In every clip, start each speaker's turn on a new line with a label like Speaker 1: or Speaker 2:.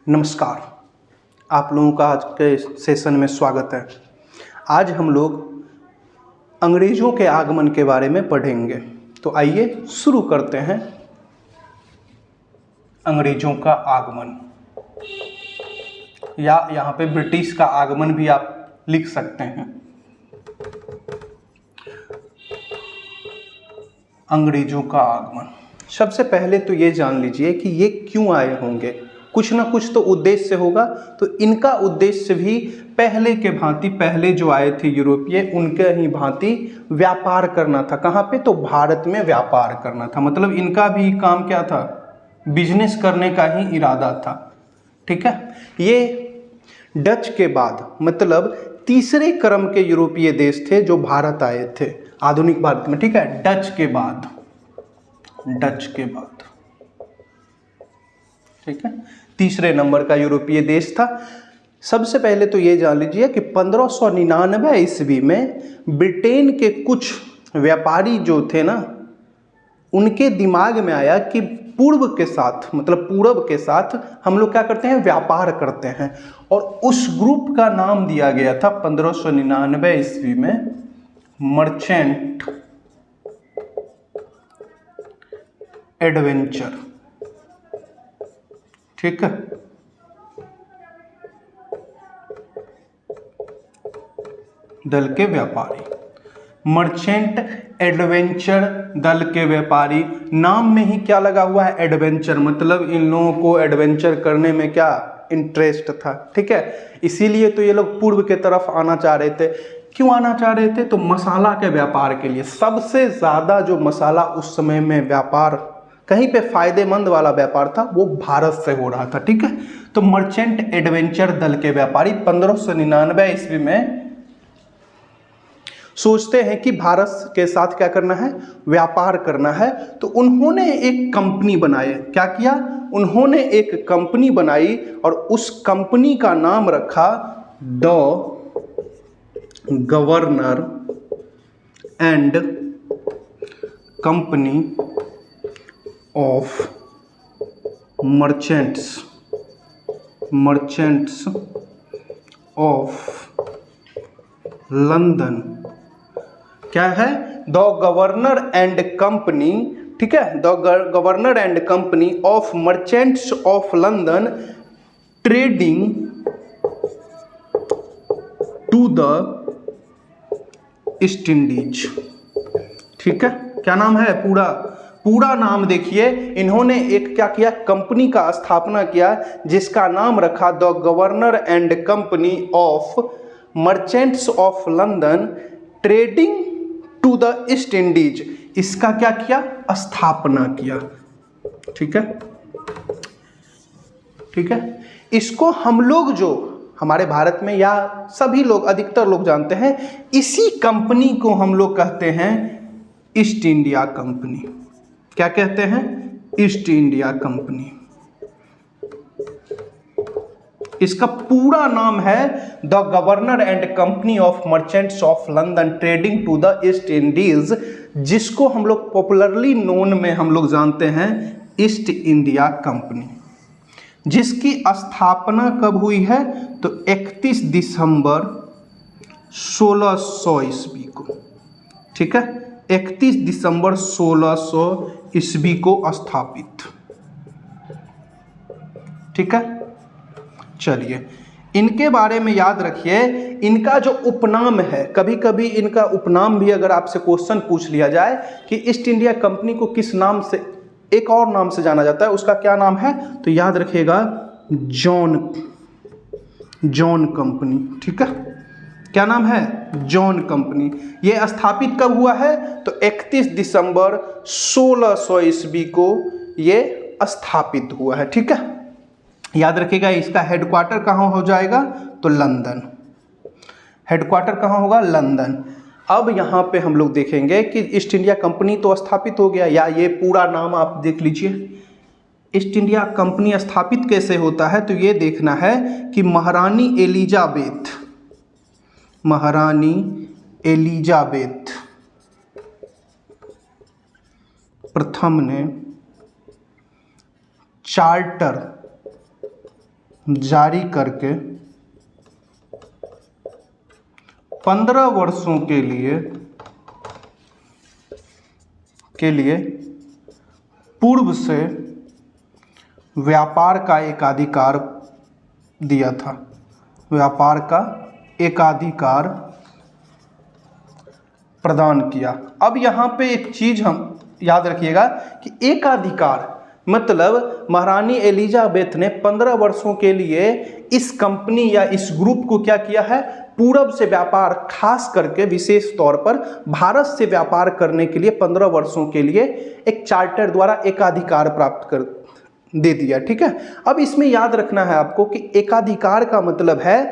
Speaker 1: नमस्कार, आप लोगों का आज के सेशन में स्वागत है। आज हम लोग अंग्रेज़ों के आगमन के बारे में पढ़ेंगे। तो आइए शुरू करते हैं। अंग्रेज़ों का आगमन, या यहाँ पे ब्रिटिश का आगमन भी आप लिख सकते हैं। अंग्रेज़ों का आगमन, सबसे पहले तो ये जान लीजिए कि ये क्यों आए होंगे। कुछ ना कुछ तो उद्देश्य होगा। तो इनका उद्देश्य भी पहले के भांति, पहले जो आए थे यूरोपीय, उनके ही भांति व्यापार करना था। कहाँ पे? तो भारत में व्यापार करना था। मतलब इनका भी काम क्या था? बिजनेस करने का ही इरादा था। ठीक है। ये डच के बाद मतलब तीसरे क्रम के यूरोपीय देश थे जो भारत आए थे, आधुनिक भारत में। ठीक है, डच के बाद, ठीक है, तीसरे नंबर का यूरोपीय देश था। सबसे पहले तो ये जान लीजिए कि 1599 ईस्वी में ब्रिटेन के कुछ व्यापारी जो थे ना, उनके दिमाग में आया कि पूर्व के साथ, मतलब पूरब के साथ हम लोग क्या करते हैं? व्यापार करते हैं। और उस ग्रुप का नाम दिया गया था 1599 ईस्वी में मर्चेंट एडवेंचर। ठीक है, दल के व्यापारी, मर्चेंट एडवेंचर दल के व्यापारी। नाम में ही क्या लगा हुआ है? एडवेंचर। मतलब इन लोगों को एडवेंचर करने में क्या इंटरेस्ट था। ठीक है, इसीलिए तो ये लोग पूर्व के तरफ आना चाह रहे थे। क्यों आना चाह रहे थे? तो मसाला के व्यापार के लिए। सबसे ज़्यादा जो मसाला उस समय में व्यापार, कहीं पे फायदेमंद वाला व्यापार था, वो भारत से हो रहा था। ठीक है, तो मर्चेंट एडवेंचर दल के व्यापारी 1599 ईस्वी में सोचते हैं कि भारत के साथ क्या करना है? व्यापार करना है। तो उन्होंने एक कंपनी बनाई। क्या किया? उन्होंने एक कंपनी बनाई और उस कंपनी का नाम रखा the Governor and Company of Merchants of London. क्या है? The Governor and Company. ठीक है, the Governor and Company of Merchants of London trading to the East Indies. ठीक है, क्या नाम है? पूरा नाम देखिए। इन्होंने एक क्या किया? कंपनी का स्थापना किया जिसका नाम रखा the Governor and Company of Merchants of London trading to the East Indies. इसका क्या किया? स्थापना किया। ठीक है, ठीक है। इसको हम लोग, जो हमारे भारत में या सभी लोग, अधिकतर लोग जानते हैं, इसी कंपनी को हम लोग कहते हैं ईस्ट इंडिया कंपनी। क्या कहते हैं? East India Company. इसका पूरा नाम है the Governor and Company of Merchants of London trading to the East Indies, जिसको हम लोग पॉपुलरली नोन में हम लोग जानते हैं ईस्ट इंडिया कंपनी, जिसकी स्थापना कब हुई है? तो 31 दिसंबर 1600 ईस्वी को। ठीक है, 31 दिसंबर 1600 ईस्वी को स्थापित। ठीक है, चलिए इनके बारे में याद रखिए। इनका जो उपनाम है, कभी कभी इनका उपनाम भी अगर आपसे क्वेश्चन पूछ लिया जाए कि ईस्ट इंडिया कंपनी को किस नाम से, एक और नाम से जाना जाता है, उसका क्या नाम है? तो याद रखिएगा जॉन कंपनी। ठीक है, क्या नाम है? John company. ये स्थापित कब हुआ है? तो 31 दिसंबर 1600 ईस्वी को ये स्थापित हुआ है। ठीक है, याद रखिएगा। इसका हेडक्वार्टर कहाँ हो जाएगा? तो लंदन। हेडक्वार्टर कहाँ होगा? लंदन। अब यहाँ पे हम लोग देखेंगे कि ईस्ट इंडिया कंपनी तो स्थापित हो गया, या ये पूरा नाम आप देख लीजिए। ईस्ट इंडिया कंपनी स्थापित कैसे होता है? तो ये देखना है कि महारानी एलिजाबेथ प्रथम ने चार्टर जारी करके 15 वर्षों के लिए पूर्व से व्यापार का एकाधिकार दिया था। व्यापार का एकाधिकार प्रदान किया। अब यहाँ पे एक चीज हम याद रखिएगा कि एकाधिकार मतलब महारानी एलिजाबेथ ने 15 वर्षों के लिए इस कंपनी या इस ग्रुप को क्या किया है, पूरब से व्यापार, खास करके विशेष तौर पर भारत से व्यापार करने के लिए 15 वर्षों के लिए एक चार्टर द्वारा एकाधिकार प्राप्त कर दे दिया। ठीक है, अब इसमें याद रखना है आपको कि एकाधिकार का मतलब है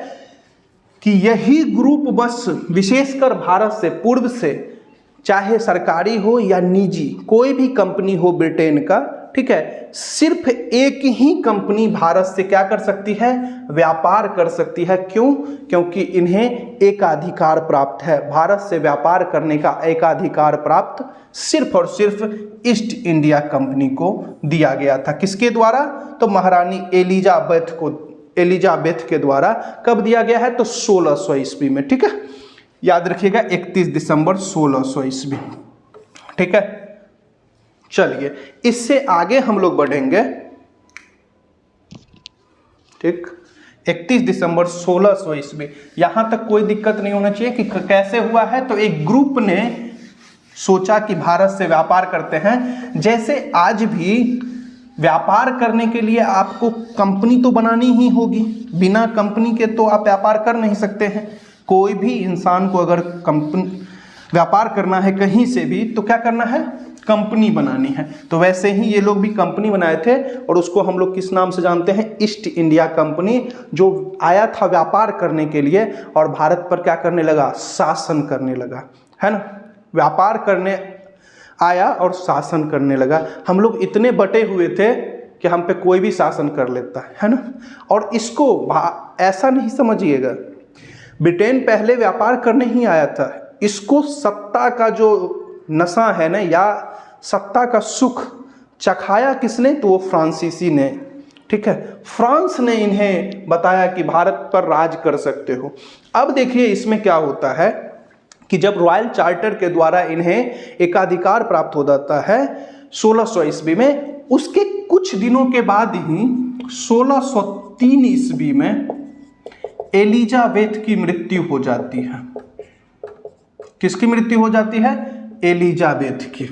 Speaker 1: कि यही ग्रुप बस विशेषकर भारत से, पूर्व से, चाहे सरकारी हो या निजी, कोई भी कंपनी हो ब्रिटेन का, ठीक है, सिर्फ एक ही कंपनी भारत से क्या कर सकती है, व्यापार कर सकती है। क्यों? क्योंकि इन्हें एकाधिकार प्राप्त है। भारत से व्यापार करने का एकाधिकार प्राप्त सिर्फ और सिर्फ ईस्ट इंडिया कंपनी को दिया गया था। किसके द्वारा? तो महारानी एलिजाबेथ के द्वारा। कब दिया गया है? तो 1600 ईस्वी में। ठीक है, याद रखिएगा 31 दिसंबर 1600 ईस्वी। ठीक है, चलिए इससे आगे हम लोग बढ़ेंगे। ठीक, 31 दिसंबर 1600 ईस्वी, यहां तक कोई दिक्कत नहीं होना चाहिए कि कैसे हुआ है। तो एक ग्रुप ने सोचा कि भारत से व्यापार करते हैं। जैसे आज भी व्यापार करने के लिए आपको कंपनी तो बनानी ही होगी, बिना कंपनी के तो आप व्यापार कर नहीं सकते हैं। कोई भी इंसान को अगर व्यापार करना है कहीं से भी, तो क्या करना है, कंपनी बनानी है। तो वैसे ही ये लोग भी कंपनी बनाए थे और उसको हम लोग किस नाम से जानते हैं, ईस्ट इंडिया कंपनी, जो आया था व्यापार करने के लिए और भारत पर क्या करने लगा, शासन करने लगा, है ना। व्यापार करने आया और शासन करने लगा। हम लोग इतने बटे हुए थे कि हम पे कोई भी शासन कर लेता है ना। और इसको ऐसा नहीं समझिएगा, ब्रिटेन पहले व्यापार करने ही आया था। इसको सत्ता का जो नशा है ना, या सत्ता का सुख चखाया किसने, तो वो फ्रांसीसी ने। ठीक है, फ्रांस ने इन्हें बताया कि भारत पर राज कर सकते हो। अब देखिए इसमें क्या होता है कि जब रॉयल चार्टर के द्वारा इन्हें एकाधिकार प्राप्त हो जाता है 1600 ईस्वी में, उसके कुछ दिनों के बाद ही 1603 ईस्वी में एलिजाबेथ की मृत्यु हो जाती है। किसकी मृत्यु हो जाती है? एलिजाबेथ की।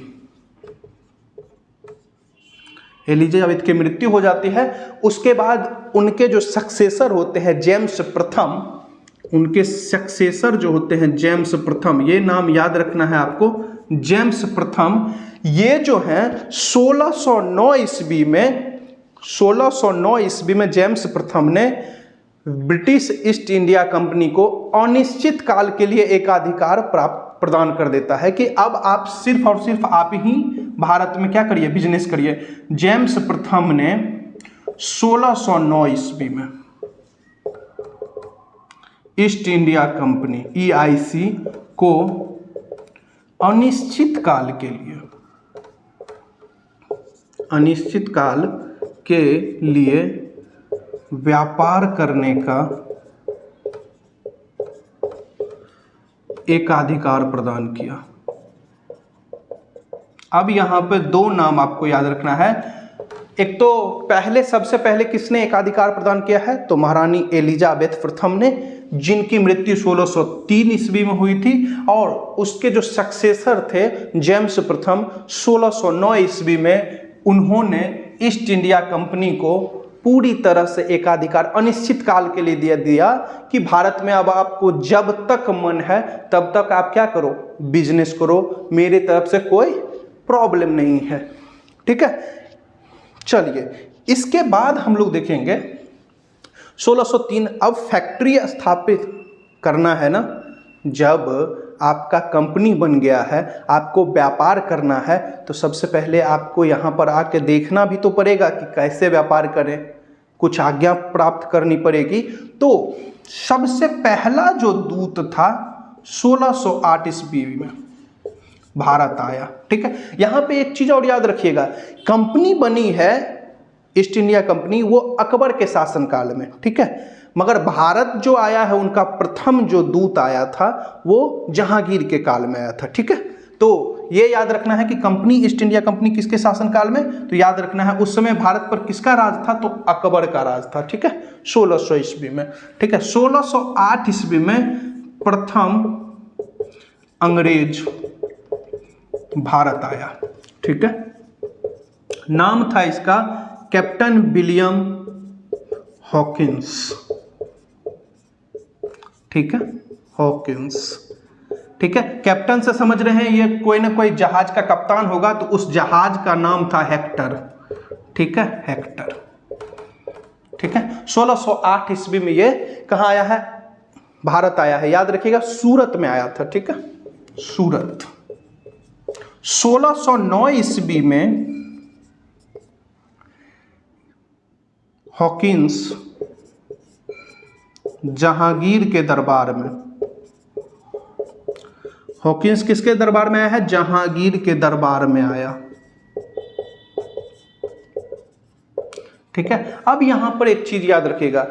Speaker 1: एलिजाबेथ की मृत्यु हो जाती है। उसके बाद उनके जो सक्सेसर होते हैं जेम्स प्रथम, उनके सक्सेसर जो होते हैं जेम्स प्रथम, ये नाम याद रखना है आपको, जेम्स प्रथम, ये जो हैं 1609 ईस्वी में जेम्स प्रथम ने ब्रिटिश ईस्ट इंडिया कंपनी को अनिश्चित काल के लिए एकाधिकार प्रदान कर देता है कि अब आप सिर्फ और सिर्फ आप ही भारत में क्या करिए, बिजनेस करिए। जेम्स प्रथम ने 1609 ईस्वी में ईस्ट इंडिया कंपनी EIC को अनिश्चित काल के लिए व्यापार करने का एकाधिकार प्रदान किया। अब यहां पे दो नाम आपको याद रखना है। एक तो सबसे पहले किसने एकाधिकार प्रदान किया है, तो महारानी एलिजाबेथ प्रथम ने, जिनकी मृत्यु 1603 ईस्वी में हुई थी, और उसके जो सक्सेसर थे जेम्स प्रथम 1609 ईस्वी में, उन्होंने ईस्ट इंडिया कंपनी को पूरी तरह से एकाधिकार अनिश्चित काल के लिए दिया कि भारत में अब आपको जब तक मन है तब तक आप क्या करो, बिजनेस करो, मेरे तरफ से कोई प्रॉब्लम नहीं है। ठीक है, चलिए इसके बाद हम लोग देखेंगे 1603। अब फैक्ट्री स्थापित करना है ना, जब आपका कंपनी बन गया है, आपको व्यापार करना है, तो सबसे पहले आपको यहाँ पर आके देखना भी तो पड़ेगा कि कैसे व्यापार करें, कुछ आज्ञा प्राप्त करनी पड़ेगी। तो सबसे पहला जो दूत था 1608 ईस्वी में भारत आया। ठीक है, यहाँ पे एक चीज और याद रखिएगा, कंपनी बनी है ईस्ट इंडिया कंपनी, वो अकबर के शासनकाल में, ठीक है। मगर भारत जो आया है, उनका प्रथम जो दूत आया था वो जहांगीर के काल में आया था, ठीक है। तो ये याद रखना है कि कंपनी, ईस्ट इंडिया कंपनी किसके शासनकाल में, तो याद रखना है उस समय भारत पर किसका राज था, तो अकबर का राज था, ठीक है, 1600 ईस्वी में, ठीक है। 1608 ईस्वी में प्रथम अंग्रेज भारत आया, ठीक है। नाम था इसका कैप्टन विलियम हॉकिंस, ठीक है, हॉकिंस, ठीक है। कैप्टन से समझ रहे हैं, ये कोई ना कोई जहाज का कप्तान होगा, तो उस जहाज का नाम था हेक्टर, ठीक है, हेक्टर, ठीक है। 1608 ईस्वी में ये कहाँ आया है, भारत आया है, याद रखिएगा सूरत में आया था, ठीक है, सूरत। 1609 ईस्वी में हॉकिंस जहांगीर के दरबार में, हॉकिंस किसके दरबार में आया है, जहांगीर के दरबार में आया, ठीक है। अब यहां पर एक चीज याद रखिएगा,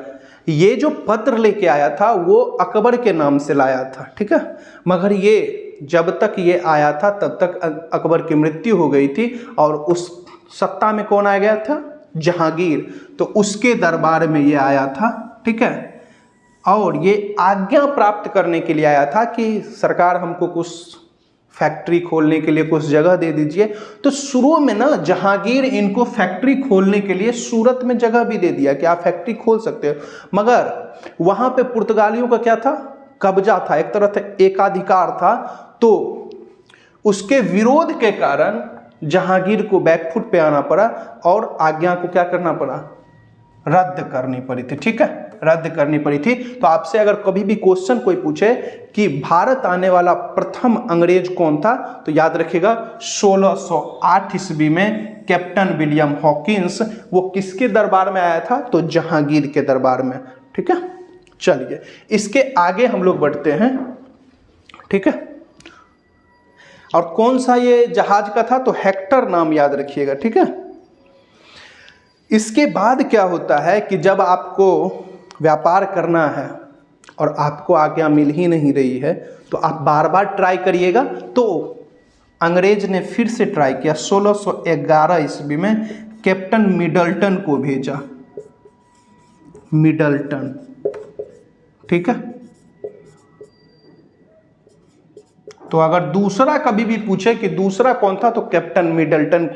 Speaker 1: ये जो पत्र लेके आया था वो अकबर के नाम से लाया था, ठीक है। मगर ये जब तक ये आया था तब तक अकबर की मृत्यु हो गई थी और उस सत्ता में कौन आ गया था, जहांगीर, तो उसके दरबार में ये आया था, ठीक है। और ये आज्ञा प्राप्त करने के लिए आया था कि सरकार हमको कुछ फैक्ट्री खोलने के लिए कुछ जगह दे दीजिए। तो शुरू में ना जहांगीर इनको फैक्ट्री खोलने के लिए सूरत में जगह भी दे दिया कि आप फैक्ट्री खोल सकते हो, मगर वहां पे पुर्तगालियों का क्या था, कब्जा था, एक तरह से एकाधिकार था। तो उसके विरोध के कारण जहांगीर को बैकफुट पे आना पड़ा और आज्ञा को क्या करना पड़ा, रद्द करनी पड़ी थी, ठीक है, रद्द करनी पड़ी थी। तो आपसे अगर कभी भी क्वेश्चन कोई पूछे कि भारत आने वाला प्रथम अंग्रेज कौन था, तो याद रखिएगा 1608 ईस्वी में कैप्टन विलियम हॉकिंस, वो किसके दरबार में आया था, तो जहांगीर के दरबार में, ठीक है। चलिए इसके आगे हम लोग बढ़ते हैं, ठीक है। और कौन सा ये जहाज का था, तो हेक्टर नाम याद रखिएगा, ठीक है। इसके बाद क्या होता है कि जब आपको व्यापार करना है और आपको आज्ञा मिल ही नहीं रही है, तो आप बार बार ट्राई करिएगा। तो अंग्रेज ने फिर से ट्राई किया, 1611 ईस्वी में कैप्टन मिडल्टन को भेजा, मिडल्टन, ठीक है। तो अगर दूसरा कभी भी पूछे कि दूसरा कौन था, तो कैप्टन मिडल्टन,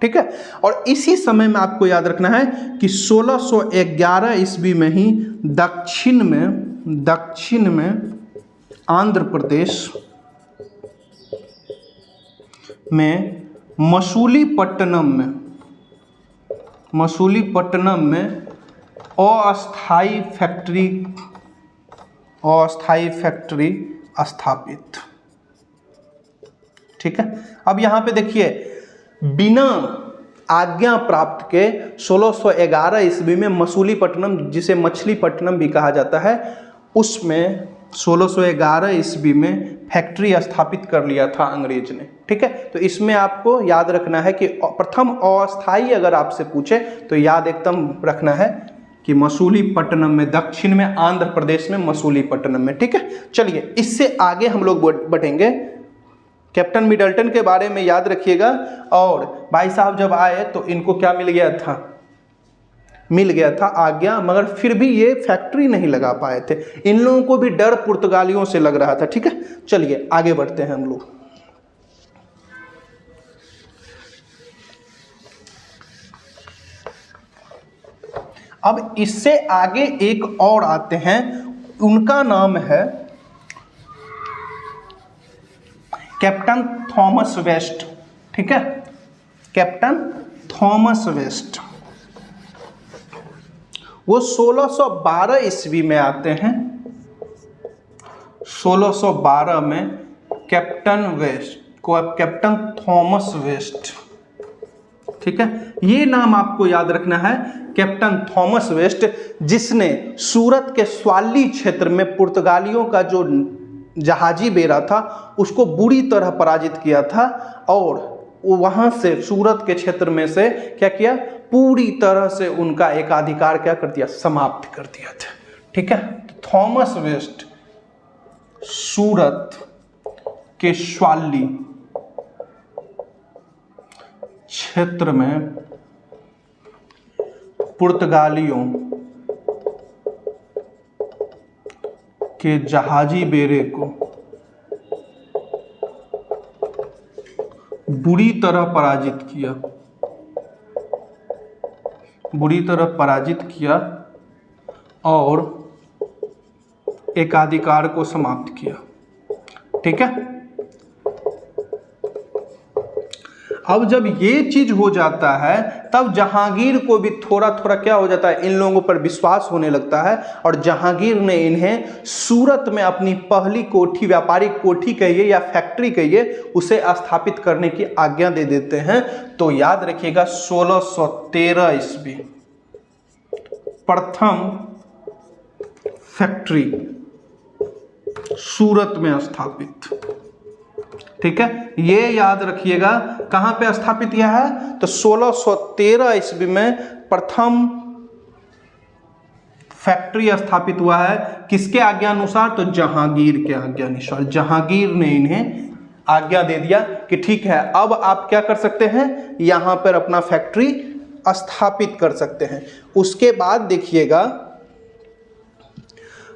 Speaker 1: ठीक है। और इसी समय में आपको याद रखना है कि 1611 ईस्वी में ही दक्षिण में आंध्र प्रदेश में मसूलीपट्टनम में अस्थाई फैक्ट्री स्थापित, ठीक है। अब यहां पे देखिए, बिना आज्ञा प्राप्त के 1611 ईस्वी में मसूलीपट्टनम, जिसे मछलीपट्टनम भी कहा जाता है, उसमें 1611 ईस्वी में फैक्ट्री स्थापित कर लिया था अंग्रेज ने, ठीक है। तो इसमें आपको याद रखना है कि प्रथम अस्थाई अगर आपसे पूछे तो याद एकदम रखना है कि मसूलीपट्टनम में, दक्षिण में आंध्र प्रदेश में मसूलीपट्टनम में, ठीक है। चलिए इससे आगे हम लोग बढ़ेंगे। कैप्टन मिडल्टन के बारे में याद रखिएगा। और भाई साहब जब आए तो इनको क्या मिल गया था आज्ञा, मगर फिर भी ये फैक्ट्री नहीं लगा पाए थे। इन लोगों को भी डर पुर्तगालियों से लग रहा था, ठीक है। चलिए आगे बढ़ते हैं हम लोग। अब इससे आगे एक और आते हैं, उनका नाम है कैप्टन थॉमस वेस्ट, ठीक है, कैप्टन थॉमस वेस्ट। वो 1612 ईस्वी में आते हैं, 1612 में कैप्टन थॉमस वेस्ट, ठीक है। ये नाम आपको याद रखना है, कैप्टन थॉमस वेस्ट, जिसने सूरत के स्वाली क्षेत्र में पुर्तगालियों का जो जहाजी बेड़ा था उसको बुरी तरह पराजित किया था और वहाँ से सूरत के क्षेत्र में से क्या किया, पूरी तरह से उनका एकाधिकार क्या कर दिया, समाप्त कर दिया था। ठीक है, थॉमस वेस्ट सूरत के स्वाली क्षेत्र में पुर्तगालियों के जहाजी बेड़े को बुरी तरह पराजित किया और एकाधिकार को समाप्त किया। ठीक है, अब जब ये चीज हो जाता है तब जहांगीर को भी थोड़ा थोड़ा क्या हो जाता है, इन लोगों पर विश्वास होने लगता है और जहांगीर ने इन्हें सूरत में अपनी पहली कोठी, व्यापारिक कोठी कहिए या फैक्ट्री कहिए, उसे स्थापित करने की आज्ञा दे देते हैं। तो याद रखिएगा 1613 ईस्वी प्रथम फैक्ट्री सूरत में स्थापित। ठीक है, ये याद रखिएगा कहां पे स्थापित किया है, तो 1613 ईस्वी में प्रथम फैक्ट्री स्थापित हुआ है। किसके आज्ञा अनुसार, तो जहांगीर के आज्ञा अनुसार। जहांगीर ने इन्हें आज्ञा दे दिया कि ठीक है, अब आप क्या कर सकते हैं, यहां पर अपना फैक्ट्री स्थापित कर सकते हैं। उसके बाद देखिएगा,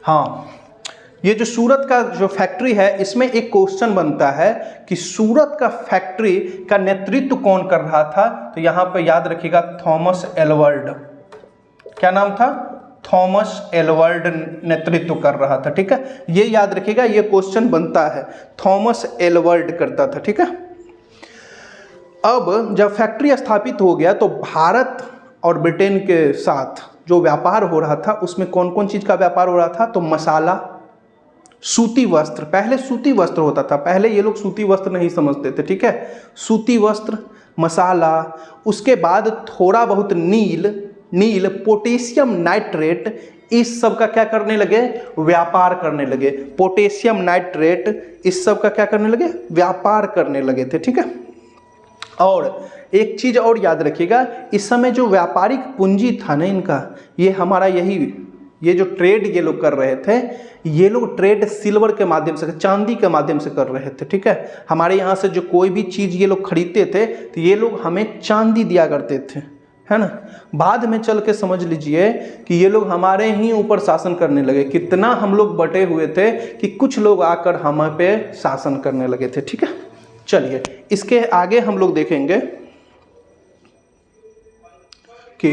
Speaker 1: हाँ, ये जो सूरत का जो फैक्ट्री है, इसमें एक क्वेश्चन बनता है कि सूरत का फैक्ट्री का नेतृत्व कौन कर रहा था, तो यहां पर याद रखिएगा थॉमस एलवर्ड। क्या नाम था, थॉमस एलवर्ड नेतृत्व कर रहा था। ठीक है, ये याद रखिएगा, ये क्वेश्चन बनता है, थॉमस एलवर्ड करता था। ठीक है, अब जब फैक्ट्री स्थापित हो गया तो भारत और ब्रिटेन के साथ जो व्यापार हो रहा था, उसमें कौन कौन चीज का व्यापार हो रहा था, तो मसाला, सूती वस्त्र। पहले सूती वस्त्र होता था, पहले ये लोग सूती वस्त्र नहीं समझते थे। ठीक है, सूती वस्त्र, मसाला, उसके बाद थोड़ा बहुत नील, पोटेशियम नाइट्रेट, इस सब का क्या करने लगे, व्यापार करने लगे। पोटेशियम नाइट्रेट इस सब का क्या करने लगे, व्यापार करने लगे थे। ठीक है, और एक चीज और याद रखिएगा, इस समय जो व्यापारिक पूंजी था ना इनका, ये हमारा ये जो ट्रेड ये लोग कर रहे थे, ये लोग ट्रेड सिल्वर के माध्यम से, चांदी के माध्यम से कर रहे थे। ठीक है, हमारे यहाँ से जो कोई भी चीज़ ये लोग खरीदते थे तो ये लोग हमें चांदी दिया करते थे, है ना। बाद में चल के समझ लीजिए कि ये लोग हमारे ही ऊपर शासन करने लगे। कितना हम लोग बटे हुए थे कि कुछ लोग आकर हम पे शासन करने लगे थे। ठीक है, चलिए इसके आगे हम लोग देखेंगे कि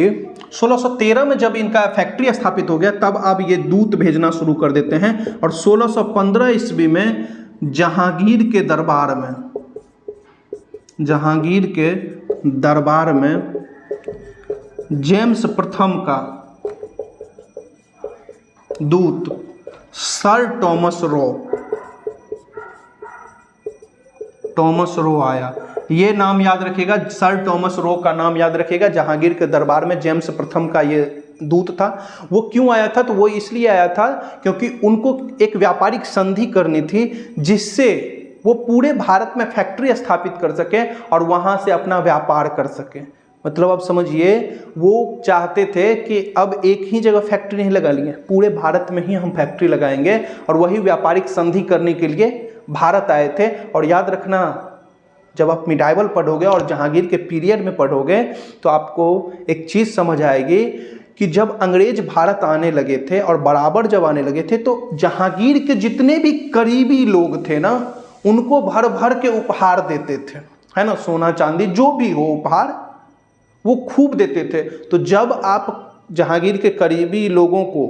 Speaker 1: 1613 में जब इनका फैक्ट्री स्थापित हो गया, तब अब ये दूत भेजना शुरू कर देते हैं। और 1615 ईस्वी में जहांगीर के दरबार में जेम्स प्रथम का दूत सर टॉमस रो आया। ये नाम याद रखिएगा, सर टॉमस रो का नाम याद रखिएगा। जहांगीर के दरबार में जेम्स प्रथम का ये दूत था। वो क्यों आया था, तो वो इसलिए आया था क्योंकि उनको एक व्यापारिक संधि करनी थी, जिससे वो पूरे भारत में फैक्ट्री स्थापित कर सके और वहां से अपना व्यापार कर सके। मतलब अब समझिए, वो चाहते थे कि अब एक ही जगह फैक्ट्री नहीं लगा लिए, पूरे भारत में ही हम फैक्ट्री लगाएंगे, और वही व्यापारिक संधि करने के लिए भारत आए थे। और याद रखना, जब आप मिडाइवल पढ़ोगे और जहांगीर के पीरियड में पढ़ोगे तो आपको एक चीज़ समझ आएगी कि जब अंग्रेज भारत आने लगे थे और बराबर जब आने लगे थे, तो जहांगीर के जितने भी करीबी लोग थे ना, उनको भर भर के उपहार देते थे, है ना। सोना चांदी जो भी हो, उपहार वो खूब देते थे। तो जब आप जहांगीर के करीबी लोगों को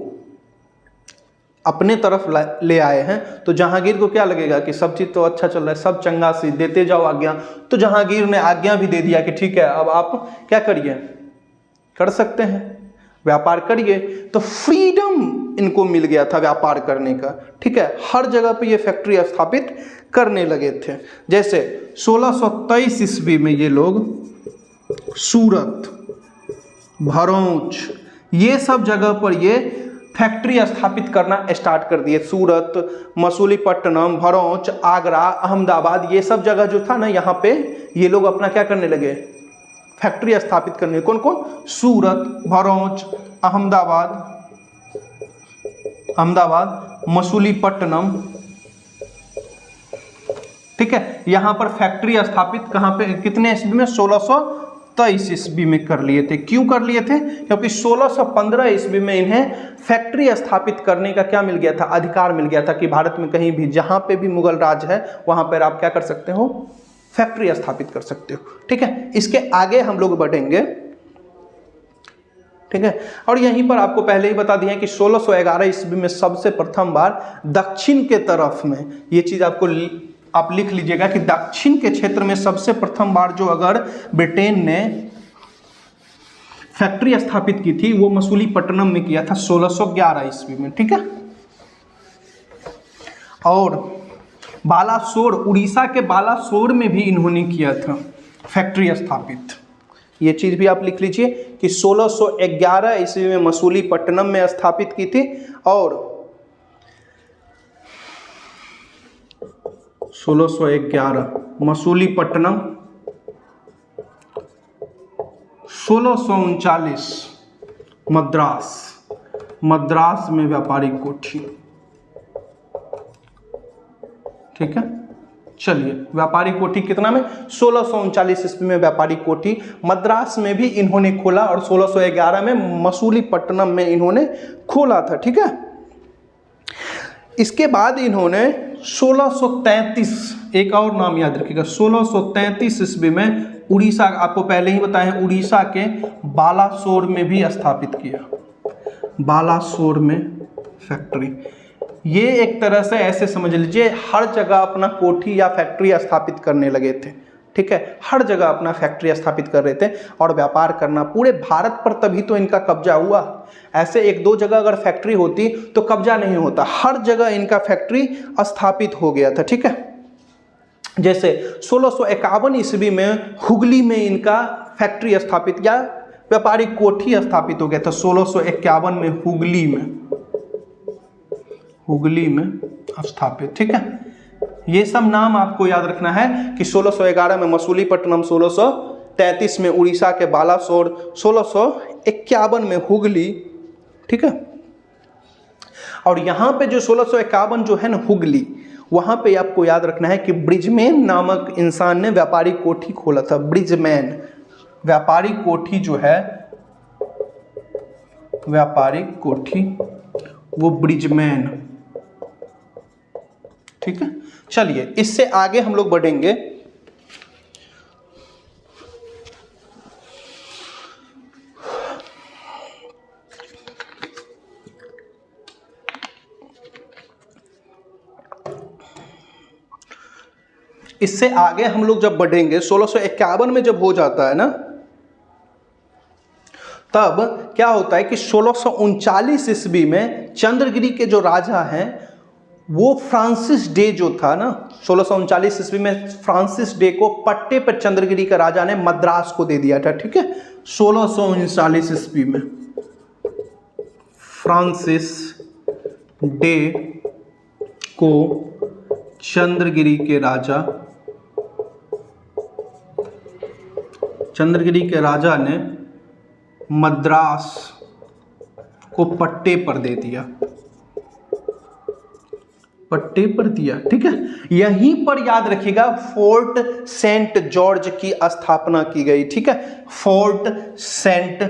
Speaker 1: अपने तरफ ले आए हैं, तो जहांगीर को क्या लगेगा कि सब चीज़ तो अच्छा चल रहा है, सब चंगा सी देते जाओ आज्ञा। तो जहांगीर ने आज्ञा भी दे दिया कि ठीक है, अब आप क्या करिए, कर सकते हैं, व्यापार करिए। तो फ्रीडम इनको मिल गया था व्यापार करने का। ठीक है, हर जगह पे ये फैक्ट्री स्थापित करने लगे थे। जैसे 1623 ईस्वी में ये लोग सूरत, भरूच, ये सब जगह पर ये फैक्ट्री स्थापित करना स्टार्ट कर दिए। सूरत, मसूलीपट्टनम, भरूच, आगरा, अहमदाबाद, ये सब जगह जो था ना, यहाँ पे ये लोग अपना क्या करने लगे, फैक्ट्री स्थापित करने। कौन कौन? सूरत, भरूच, अहमदाबाद, मसूलीपट्टनम, ठीक है। यहां पर फैक्ट्री स्थापित कहां पे, कितने ईस्वी में? 1623 ईस्वी में कर लिए थे। क्यों कर लिए थे? क्योंकि 1615 ईस्वी में इन्हें फैक्ट्री स्थापित करने का क्या मिल गया था? अधिकार मिल गया था कि भारत में कहीं भी जहां पे भी मुगल राज है वहां पर आप क्या कर सकते हो? फैक्ट्री स्थापित कर सकते हो, ठीक है। इसके आगे हम लोग बढ़ेंगे, ठीक है। और यहीं पर आपको पहले ही बता दिया कि 1611 ईस्वी में सबसे प्रथम बार दक्षिण के तरफ में, ये चीज आपको आप लिख लीजिएगा कि दक्षिण के क्षेत्र में सबसे प्रथम बार जो अगर ब्रिटेन ने फैक्ट्री स्थापित की थी वो मसूलीपट्टनम में किया था 1611 ईस्वी में, ठीक है। और बालासोर, उड़ीसा के बालासोर में भी इन्होंने किया था फैक्ट्री स्थापित। ये चीज भी आप लिख लीजिए कि 1611 ईस्वी में मसूलीपट्टनम में स्थापित की थी और 1611 मसूलीपट्टनम, 1639 मद्रास में व्यापारिक कोठी, ठीक है। चलिए, व्यापारिक कोठी कितना में? 1639 ईस्वी में व्यापारिक कोठी मद्रास में भी इन्होंने खोला और 1611 में मसूलीपट्टनम में इन्होंने खोला था, ठीक है। इसके बाद इन्होंने 1633, एक और नाम याद रखिएगा, 1633 ईस्वी में उड़ीसा, आपको पहले ही बताया है, उड़ीसा के बालासोर में भी स्थापित किया। बालासोर में फैक्ट्री, ये एक तरह से ऐसे समझ लीजिए हर जगह अपना कोठी या फैक्ट्री स्थापित करने लगे थे, ठीक है। हर जगह अपना फैक्ट्री स्थापित कर रहे थे और व्यापार करना पूरे भारत पर, तभी तो इनका कब्जा हुआ। ऐसे एक दो जगह अगर फैक्ट्री होती तो कब्जा नहीं होता, हर जगह इनका फैक्ट्री स्थापित हो गया था, ठीक है। जैसे 1651 ईस्वी में हुगली में इनका फैक्ट्री स्थापित या व्यापारिक कोठी स्थापित हो गया था। 1651 में हुगली में स्थापित, ठीक है। ये सब नाम आपको याद रखना है कि 1611 में मसूलीपट्टनम, 1633 में उड़ीसा के बालासोर, 1651 में हुगली, ठीक है। और यहाँ पे जो 1651 जो है ना हुगली, वहाँ पे आपको याद रखना है कि ब्रिजमैन नामक इंसान ने व्यापारिक कोठी खोला था। ब्रिजमैन, व्यापारिक कोठी जो है, व्यापारिक कोठी वो ब्रिजमैन, ठीक है। चलिए, इससे आगे हम लोग बढ़ेंगे। इससे आगे हम लोग जब बढ़ेंगे 1651 में जब हो जाता है ना, तब क्या होता है कि 1639 ईस्वी में चंद्रगिरी के जो राजा हैं वो फ्रांसिस डे जो था ना, 1639 ईस्वी में फ्रांसिस डे को पट्टे पर चंद्रगिरी का राजा ने मद्रास को दे दिया था, ठीक है। 1639 ईस्वी में फ्रांसिस डे को चंद्रगिरी के राजा ने मद्रास को पट्टे पर दे दिया, पट्टे पर दिया, ठीक है। यहीं पर याद रखिएगा फोर्ट सेंट जॉर्ज की स्थापना की गई, ठीक है। फोर्ट सेंट,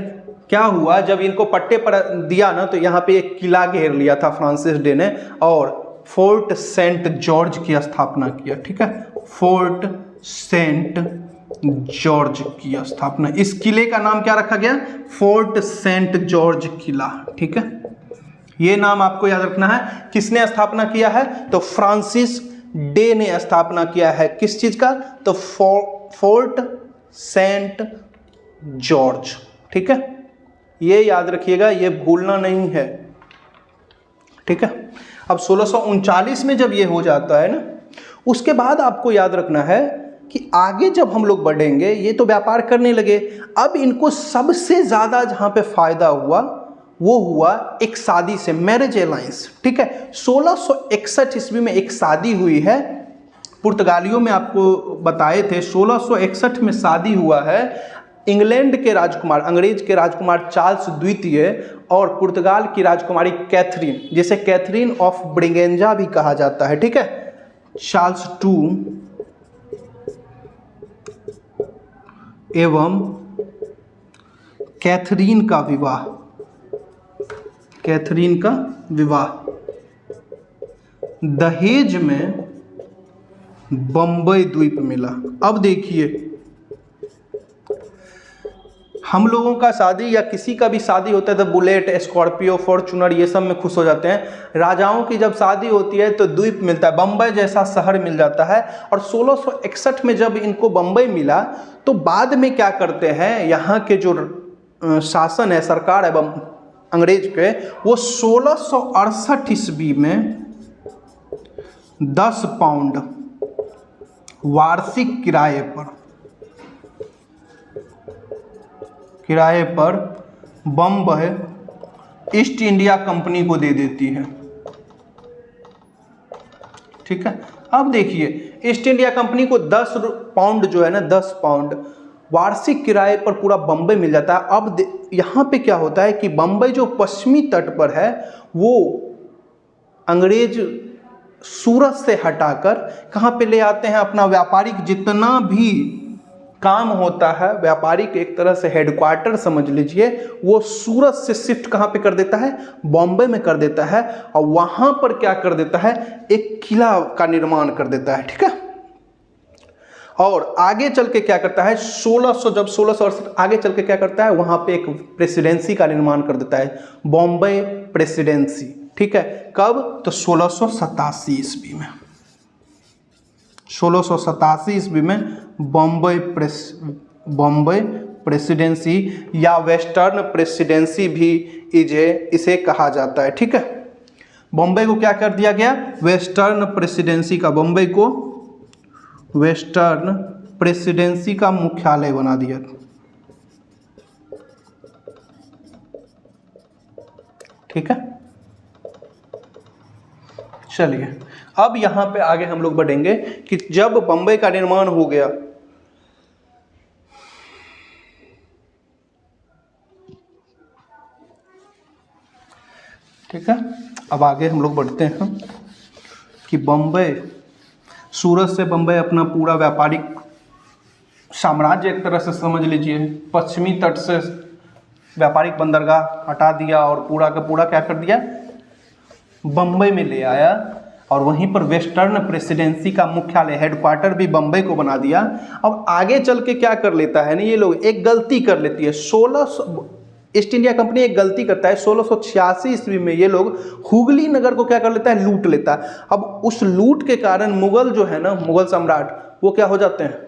Speaker 1: क्या हुआ जब इनको पट्टे पर दिया ना, तो यहाँ पे एक किला घेर लिया था फ्रांसिस डे ने और फोर्ट सेंट जॉर्ज की स्थापना किया, ठीक है। फोर्ट सेंट जॉर्ज की स्थापना, इस किले का नाम क्या रखा गया? फोर्ट सेंट जॉर्ज किला, ठीक है। ये नाम आपको याद रखना है। किसने स्थापना किया है? तो फ्रांसिस डे ने स्थापना किया है। किस चीज का? तो फोर्ट सेंट जॉर्ज, ठीक है। ये याद रखिएगा, ये भूलना नहीं है, ठीक है। अब 1639 में जब ये हो जाता है ना, उसके बाद आपको याद रखना है कि आगे जब हम लोग बढ़ेंगे, ये तो व्यापार करने लगे, अब इनको सबसे ज़्यादा जहाँ पे फायदा हुआ वो हुआ एक शादी से, मैरिज अलायंस, ठीक है। 1661 ईस्वी में एक शादी हुई है, पुर्तगालियों में आपको बताए थे 1661 में शादी हुआ है इंग्लैंड के राजकुमार, अंग्रेज के राजकुमार चार्ल्स द्वितीय और पुर्तगाल की राजकुमारी कैथरीन, जिसे कैथरीन ऑफ ब्रिगेंजा भी कहा जाता है, ठीक है। चार्ल्स II एवं कैथरीन का विवाह, कैथरीन का विवाह दहेज में बंबई द्वीप मिला। अब देखिए, हम लोगों का शादी या किसी का भी शादी होता है तो बुलेट, स्कॉर्पियो, फॉर्चूनर ये सब में खुश हो जाते हैं। राजाओं की जब शादी होती है तो द्वीप मिलता है, बम्बई जैसा शहर मिल जाता है। और 1661 में जब इनको बम्बई मिला तो बाद में क्या करते हैं, यहाँ के जो शासन है, सरकार है अंग्रेज के, वो 1668 ईस्वी में 10 पाउंड वार्षिक किराए पर बम्बई ईस्ट इंडिया कंपनी को दे देती है, ठीक है। अब देखिए, ईस्ट इंडिया कंपनी को 10 पाउंड जो है ना, 10 पाउंड वार्षिक किराए पर पूरा बम्बई मिल जाता है। अब यहाँ पे क्या होता है कि बम्बई जो पश्चिमी तट पर है वो अंग्रेज सूरत से हटाकर कहाँ पे ले आते हैं, अपना व्यापारिक जितना भी काम होता है, व्यापारिक एक तरह से हेडक्वार्टर समझ लीजिए, वो सूरत से शिफ्ट कहाँ पे कर देता है, बॉम्बे में कर देता है। और वहाँ पर क्या कर देता है, एक किला का निर्माण कर देता है, ठीक है। और आगे चल के क्या करता है, 1668 आगे चल के क्या करता है, वहाँ पे एक प्रेसिडेंसी का निर्माण कर देता है, बॉम्बे प्रेसिडेंसी, ठीक है। कब, तो 1687 ईस्वी में, 1687 ईस्वी में बॉम्बे प्रेसिडेंसी या वेस्टर्न प्रेसिडेंसी भी इसे कहा जाता है, ठीक है। बॉम्बे को क्या कर दिया गया, वेस्टर्न प्रेसिडेंसी का, बॉम्बे को वेस्टर्न प्रेसिडेंसी का मुख्यालय बना दिया, ठीक है। चलिए, अब यहाँ पे आगे हम लोग बढ़ेंगे कि जब बम्बई का निर्माण हो गया, ठीक है। अब आगे हम लोग बढ़ते हैं कि बम्बई, सूरत से बम्बई अपना पूरा व्यापारिक साम्राज्य एक तरह से समझ लीजिए, पश्चिमी तट से व्यापारिक बंदरगाह हटा दिया और पूरा का पूरा क्या कर दिया, बम्बई में ले आया। और वहीं पर वेस्टर्न प्रेसिडेंसी का मुख्यालय, हेडक्वार्टर भी बम्बई को बना दिया। अब आगे चल के क्या कर लेता है ना, ये लोग एक गलती कर लेती है, ईस्ट इंडिया कंपनी एक गलती करता है। 1686 ईस्वी में ये लोग हुगली नगर को क्या कर लेता है, लूट लेता है। अब उस लूट के कारण मुगल जो है ना, मुगल सम्राट, वो क्या हो जाते हैं,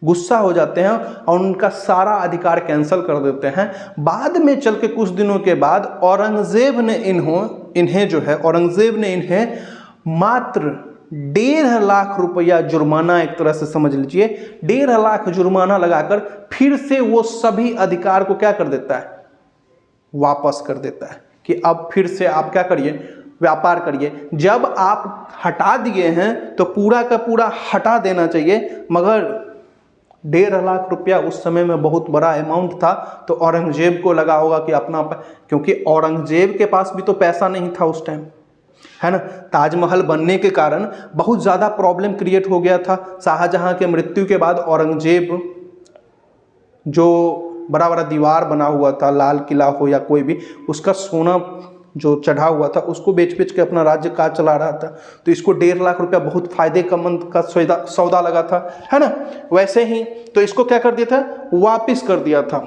Speaker 1: गुस्सा हो जाते हैं और उनका सारा अधिकार कैंसिल कर देते हैं। बाद में चल के कुछ दिनों के बाद औरंगजेब ने इन्हें मात्र 1.5 लाख रुपया जुर्माना, एक तरह से समझ लीजिए 1.5 लाख जुर्माना लगाकर फिर से वो सभी अधिकार को क्या कर देता है, वापस कर देता है कि अब फिर से आप क्या करिए, व्यापार करिए। जब आप हटा दिए हैं तो पूरा का पूरा हटा देना चाहिए, मगर 1.5 लाख रुपया उस समय में बहुत बड़ा अमाउंट था। तो औरंगजेब को लगा होगा कि अपना, क्योंकि औरंगजेब के पास भी तो पैसा नहीं था उस टाइम, है ना। ताजमहल बनने के कारण बहुत ज़्यादा प्रॉब्लम क्रिएट हो गया था। शाहजहां के मृत्यु के बाद औरंगजेब, जो बड़ा बड़ा दीवार बना हुआ था, लाल किला हो या कोई भी, उसका सोना जो चढ़ा हुआ था उसको बेच के अपना राज्य काज चला रहा था। तो इसको 1.5 लाख रुपया बहुत फायदे का मंद का सौदा लगा था, है ना। वैसे ही तो इसको क्या कर दिया था, वापिस कर दिया था।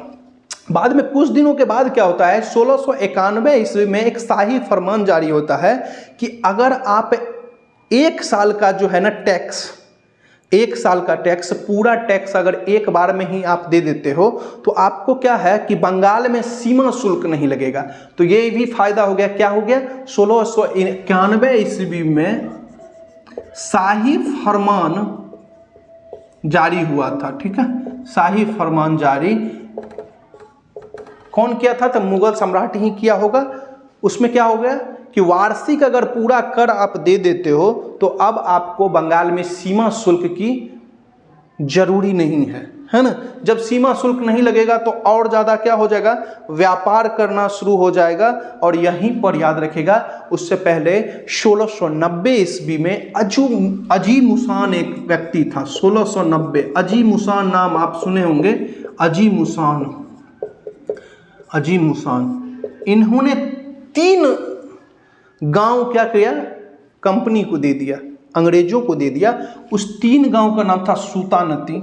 Speaker 1: बाद में कुछ दिनों के बाद क्या होता है, 1691 ईस्वी में एक शाही फरमान जारी होता है कि अगर आप 1 साल का जो है ना टैक्स, 1 साल का टैक्स, पूरा टैक्स अगर एक बार में ही आप दे देते हो तो आपको क्या है कि बंगाल में सीमा शुल्क नहीं लगेगा। तो ये भी फायदा हो गया। क्या हो गया, 1691 ईस्वी में शाही फरमान जारी हुआ था, ठीक है। शाही फरमान जारी कौन किया था? तो मुगल सम्राट ही किया होगा। उसमें क्या हो गया कि वार्षिक अगर पूरा कर आप दे देते हो तो अब आपको बंगाल में सीमा शुल्क की जरूरी नहीं है ना। जब सीमा शुल्क नहीं लगेगा तो और ज़्यादा क्या हो जाएगा, व्यापार करना शुरू हो जाएगा। और यहीं पर याद रखेगा, उससे पहले 1690 ईस्वी में अजी मुसान एक व्यक्ति था। 1690 अजी मुसान नाम आप सुने होंगे, अजी मुसान। इन्होंने 3 गांव क्या किया, कंपनी को दे दिया, अंग्रेजों को दे दिया। उस 3 गांव का नाम था सूतानती,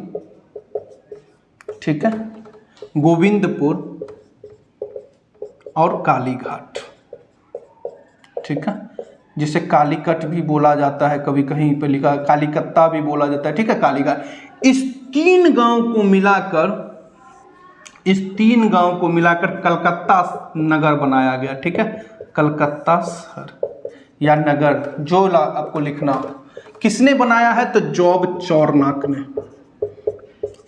Speaker 1: ठीक है, गोविंदपुर और कालीघाट, ठीक है, जिसे कालीकट भी बोला जाता है, कभी कहीं पे लिखा कालीकत्ता भी बोला जाता है, ठीक है, कालीघाट। इस 3 गांव को मिलाकर कलकत्ता नगर बनाया गया, ठीक है, कलकत्ता शहर या नगर जो आपको लिखना हो। किसने बनाया है? तो जॉब चौरनाक ने,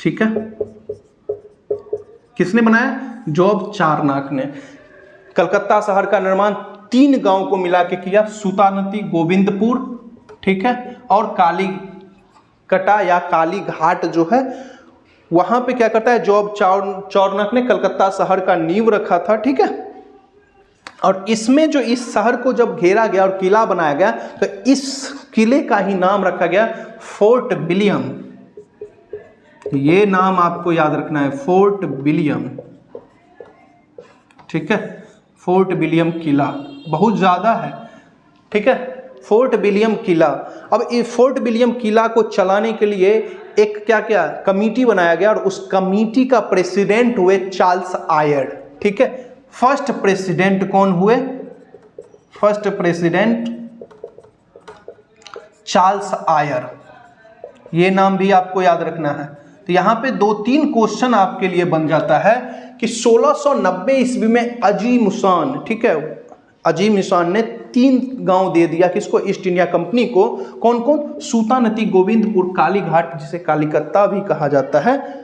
Speaker 1: ठीक है, किसने बनाया? जॉब चारनाक ने। कलकत्ता शहर का निर्माण 3 गांव को मिला के किया, सूतानती, गोविंदपुर, ठीक है, और कालीकटा या कालीघाट जो है वहां पे क्या करता है, जॉब चौरनाक ने कलकत्ता शहर का नींव रखा था, ठीक है। और इसमें जो इस शहर को जब घेरा गया और किला बनाया गया तो इस किले का ही नाम रखा गया फोर्ट विलियम। ये नाम आपको याद रखना है, फोर्ट विलियम, ठीक है, फोर्ट विलियम किला बहुत ज्यादा है, ठीक है, फोर्ट विलियम किला। अब इस फोर्ट विलियम किला को चलाने के लिए एक क्या कमिटी बनाया गया और उस कमिटी का प्रेसिडेंट हुए चार्ल्स आयर, ठीक है। फर्स्ट प्रेसिडेंट कौन हुए? फर्स्ट प्रेसिडेंट चार्ल्स आयर, ये नाम भी आपको याद रखना है। तो यहाँ पे 2-3 क्वेश्चन आपके लिए बन जाता है कि 1690 ईस्वी में अजी मुसान, ठीक है, अजी मुसान ने 3 गांव दे दिया किसको? ईस्ट इंडिया कंपनी को। कौन कौन? सूतानती, गोविंदपुर, कालीघाट, जिसे कालीकत्ता भी कहा जाता है।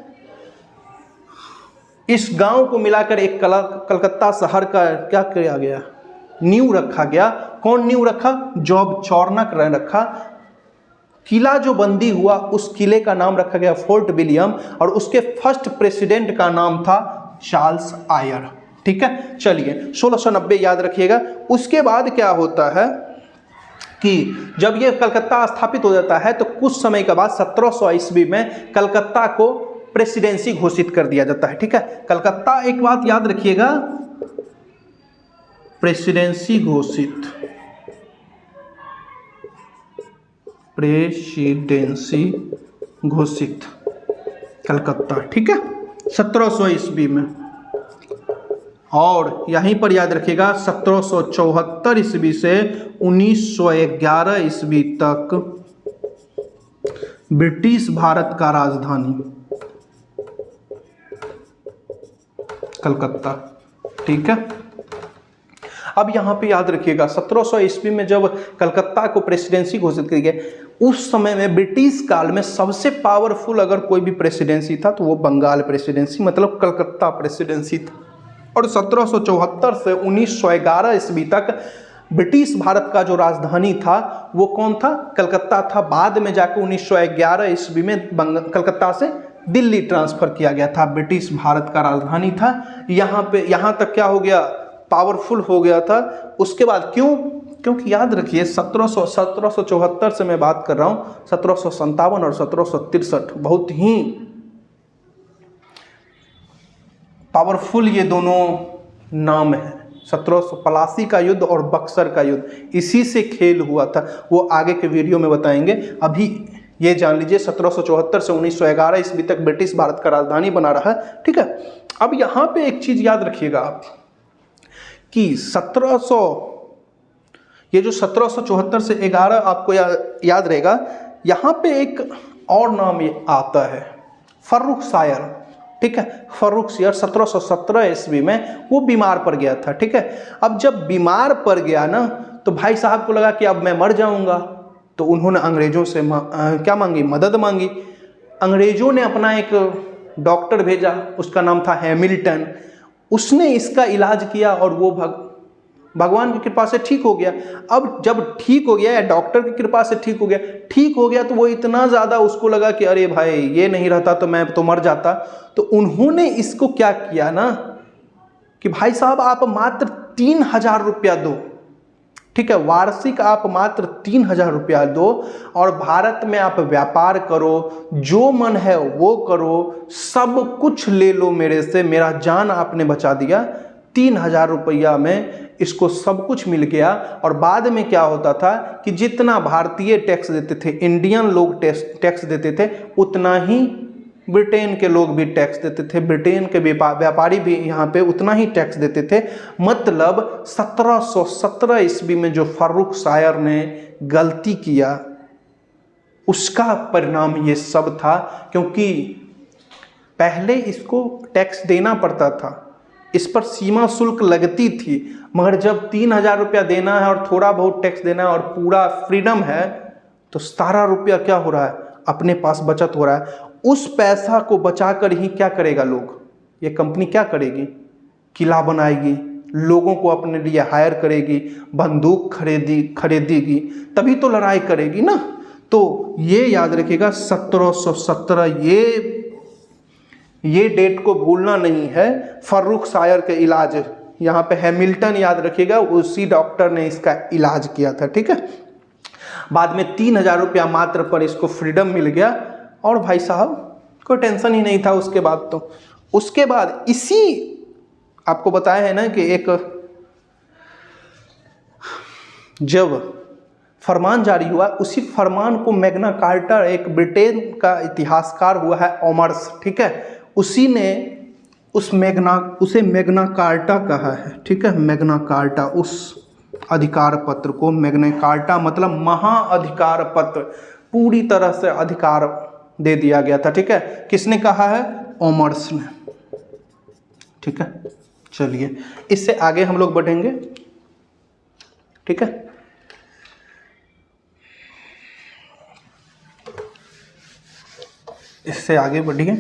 Speaker 1: इस गांव को मिलाकर एक कलकत्ता शहर का क्या किया गया? नींव रखा गया। कौन नींव रखा? जॉब चौरनाक रखा। किला जो बंदी हुआ उस किले का नाम रखा गया फोर्ट विलियम और उसके फर्स्ट प्रेसिडेंट का नाम था चार्ल्स आयर, ठीक है। चलिए 1690 याद रखिएगा। उसके बाद क्या होता है कि जब ये कलकत्ता स्थापित हो जाता है तो कुछ समय के बाद 1700 ईस्वी में कलकत्ता को प्रेसिडेंसी घोषित कर दिया जाता है, ठीक है। कलकत्ता, एक बात याद रखिएगा, प्रेसिडेंसी घोषित कलकत्ता, ठीक है, 1700 ईस्वी में। और यहीं पर याद रखिएगा 1774 ईस्वी से 1911 ईस्वी तक ब्रिटिश भारत का राजधानी कलकत्ता, ठीक है। अब यहाँ पे याद रखिएगा 1700 ईस्वी में जब कलकत्ता को प्रेसिडेंसी घोषित की गई, उस समय में ब्रिटिश काल में सबसे पावरफुल अगर कोई भी प्रेसिडेंसी था तो वो बंगाल प्रेसिडेंसी मतलब कलकत्ता प्रेसिडेंसी था। और 1774 से 1911 ईस्वी तक ब्रिटिश भारत का जो राजधानी था वो कौन था? कलकत्ता था। बाद में जाकर 1911 ईस्वी में कलकत्ता से दिल्ली ट्रांसफर किया गया था, ब्रिटिश भारत का राजधानी था। यहाँ तक क्या हो गया? पावरफुल हो गया था। उसके बाद क्यों? क्योंकि याद रखिए 1774 से मैं बात कर रहा हूँ, 1757 और 1763 बहुत ही पावरफुल ये दोनों नाम हैं। 1785 का युद्ध और बक्सर का युद्ध, इसी से खेल हुआ था, वो आगे के वीडियो में बताएंगे। अभी ये जान लीजिए 1774 से 1911 ईस्वी तक ब्रिटिश भारत का राजधानी बना रहा है, ठीक है। अब यहाँ पे एक चीज याद रखिएगा आप कि 1774 से 11 आपको याद रहेगा। यहाँ पे एक और नाम ये आता है, फर्रुख शायर, ठीक है। फर्रुख शायर 1717 ईस्वी में वो बीमार पड़ गया था, ठीक है। अब जब बीमार पड़ गया ना तो भाई साहब को लगा कि अब मैं मर जाऊंगा, तो उन्होंने अंग्रेजों से क्या मांगी? मदद मांगी। अंग्रेजों ने अपना एक डॉक्टर भेजा, उसका नाम था हैमिल्टन। उसने इसका इलाज किया और वो भगवान की कृपा से ठीक हो गया। अब जब ठीक हो गया या डॉक्टर की कृपा से ठीक हो गया तो वो इतना ज़्यादा उसको लगा कि अरे भाई ये नहीं रहता तो मैं तो मर जाता। तो उन्होंने इसको क्या किया ना कि भाई साहब आप मात्र 3,000 रुपया दो, ठीक है, वार्षिक आप मात्र 3,000 रुपया दो और भारत में आप व्यापार करो, जो मन है वो करो, सब कुछ ले लो मेरे से, मेरा जान आपने बचा दिया। 3,000 रुपया में इसको सब कुछ मिल गया। और बाद में क्या होता था कि जितना भारतीय टैक्स देते थे, इंडियन लोग टैक्स देते थे, उतना ही ब्रिटेन के लोग भी टैक्स देते थे, ब्रिटेन के व्यापारी भी यहाँ पे उतना ही टैक्स देते थे। मतलब 1717 ईस्वी में जो फारूक शायर ने गलती किया उसका परिणाम ये सब था, क्योंकि पहले इसको टैक्स देना पड़ता था, इस पर सीमा शुल्क लगती थी, मगर जब 3,000 रुपया देना है और थोड़ा बहुत टैक्स देना है और पूरा फ्रीडम है तो सारा रुपया क्या हो रहा है, अपने पास बचत हो रहा है। उस पैसा को बचाकर ही क्या करेगा लोग, ये कंपनी क्या करेगी, किला बनाएगी, लोगों को अपने लिए हायर करेगी, बंदूक खरीदेगी, तभी तो लड़ाई करेगी ना। तो ये याद रखिएगा 1717, ये डेट को भूलना नहीं है। फारूक शायर के इलाज, यहाँ पे हैमिल्टन याद रखिएगा, उसी डॉक्टर ने इसका इलाज किया था, ठीक है। बाद में 3,000 रुपया मात्र पर इसको फ्रीडम मिल गया और भाई साहब कोई टेंशन ही नहीं था उसके बाद। तो उसके बाद इसी आपको बताया है ना कि एक जब फरमान जारी हुआ, उसी फरमान को मैग्ना कार्टा, एक ब्रिटेन का इतिहासकार हुआ है ऑमर्स, ठीक है, उसी ने उसे मैग्ना कार्टा कहा है, ठीक है, मैग्ना कार्टा, उस अधिकार पत्र को, मैग्ना कार्टा मतलब महाअधिकार पत्र, पूरी तरह से अधिकार दे दिया गया था, ठीक है। किसने कहा है, ऑमर्स ने, ठीक है। चलिए इससे आगे हम लोग बढ़ेंगे, ठीक है। इससे आगे बढ़िए।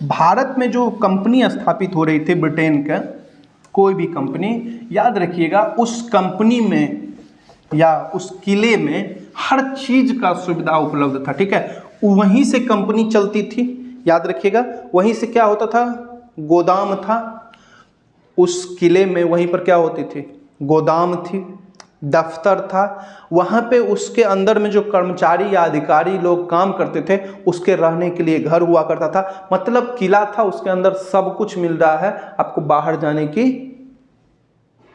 Speaker 1: भारत में जो कंपनी स्थापित हो रही थी ब्रिटेन का, कोई भी कंपनी, याद रखिएगा उस कंपनी में या उस किले में हर चीज का सुविधा उपलब्ध था, ठीक है। वहीं से कंपनी चलती थी, याद रखिएगा। वहीं से क्या होता था, गोदाम था उस किले में, वहीं पर क्या होती थी, गोदाम थी, दफ्तर था, वहाँ पे उसके अंदर में जो कर्मचारी या अधिकारी लोग काम करते थे उसके रहने के लिए घर हुआ करता था। मतलब किला था, उसके अंदर सब कुछ मिल रहा है, आपको बाहर जाने की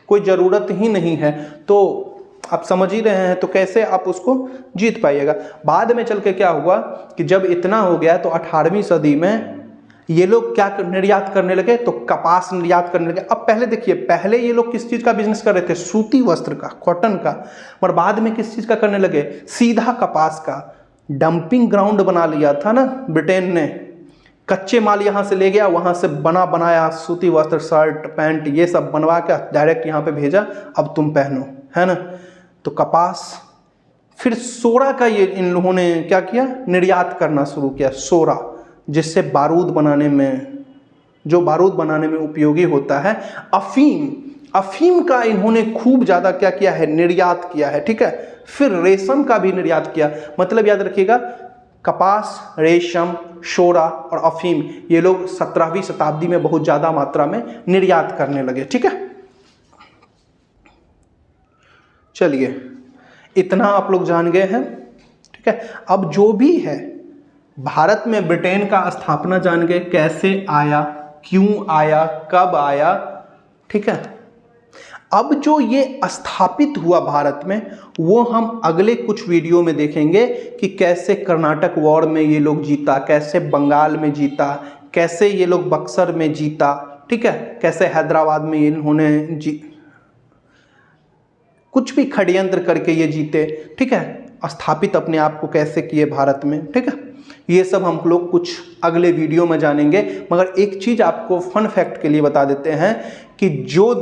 Speaker 1: कोई ज़रूरत ही नहीं है। तो आप समझ ही रहे हैं, तो कैसे आप उसको जीत पाइएगा। बाद में चल के क्या हुआ कि जब इतना हो गया तो 18वीं सदी में ये लोग क्या निर्यात करने लगे, तो कपास निर्यात करने लगे। अब पहले देखिए, पहले ये लोग किस चीज़ का बिजनेस कर रहे थे, सूती वस्त्र का, कॉटन का, और बाद में किस चीज़ का करने लगे, सीधा कपास का। डंपिंग ग्राउंड बना लिया था ना ब्रिटेन ने, कच्चे माल यहाँ से ले गया, वहाँ से बना बनाया सूती वस्त्र, शर्ट पैंट ये सब बनवा के डायरेक्ट यहाँ पे भेजा, अब तुम पहनो, है ना। तो कपास, फिर सोरा का ये इन लोगों ने क्या किया, निर्यात करना शुरू किया, सोरा, जिससे बारूद बनाने में, जो बारूद बनाने में उपयोगी होता है। अफीम का इन्होंने खूब ज़्यादा क्या किया है, निर्यात किया है, ठीक है। फिर रेशम का भी निर्यात किया। मतलब याद रखिएगा, कपास, रेशम, सोरा और अफीम, ये लोग 17वीं शताब्दी में बहुत ज़्यादा मात्रा में निर्यात करने लगे, ठीक है। चलिए इतना आप लोग जान गए हैं, ठीक है। अब जो भी है, भारत में ब्रिटेन का स्थापना जान गए, कैसे आया, क्यों आया, कब आया, ठीक है। अब जो ये स्थापित हुआ भारत में, वो हम अगले कुछ वीडियो में देखेंगे कि कैसे कर्नाटक वॉर में ये लोग जीता, कैसे बंगाल में जीता, कैसे ये लोग बक्सर में जीता, ठीक है, कैसे हैदराबाद में इन्होंने कुछ भी षड्यंत्र करके ये जीते, ठीक है, स्थापित अपने आप को कैसे किए भारत में, ठीक है। ये सब हम लोग कुछ अगले वीडियो में जानेंगे। मगर एक चीज़ आपको फन फैक्ट के लिए बता देते हैं कि जो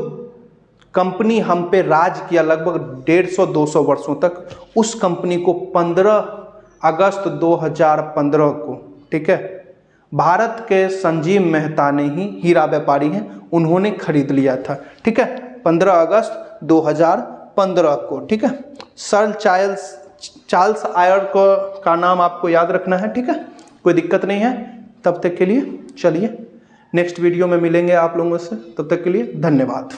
Speaker 1: कंपनी हम पे राज किया लगभग 150-200 वर्षों तक, उस कंपनी को 15 अगस्त 2015 को, ठीक है, भारत के संजीव मेहता ने ही, हीरा व्यापारी हैं, उन्होंने खरीद लिया था। ठीक है, 15 अगस्त 2015 को। ठीक है, सर चार्ल्स आयर का नाम आपको याद रखना है। ठीक है, कोई दिक्कत नहीं है। तब तक के लिए चलिए नेक्स्ट वीडियो में मिलेंगे आप लोगों से, तब तक के लिए धन्यवाद।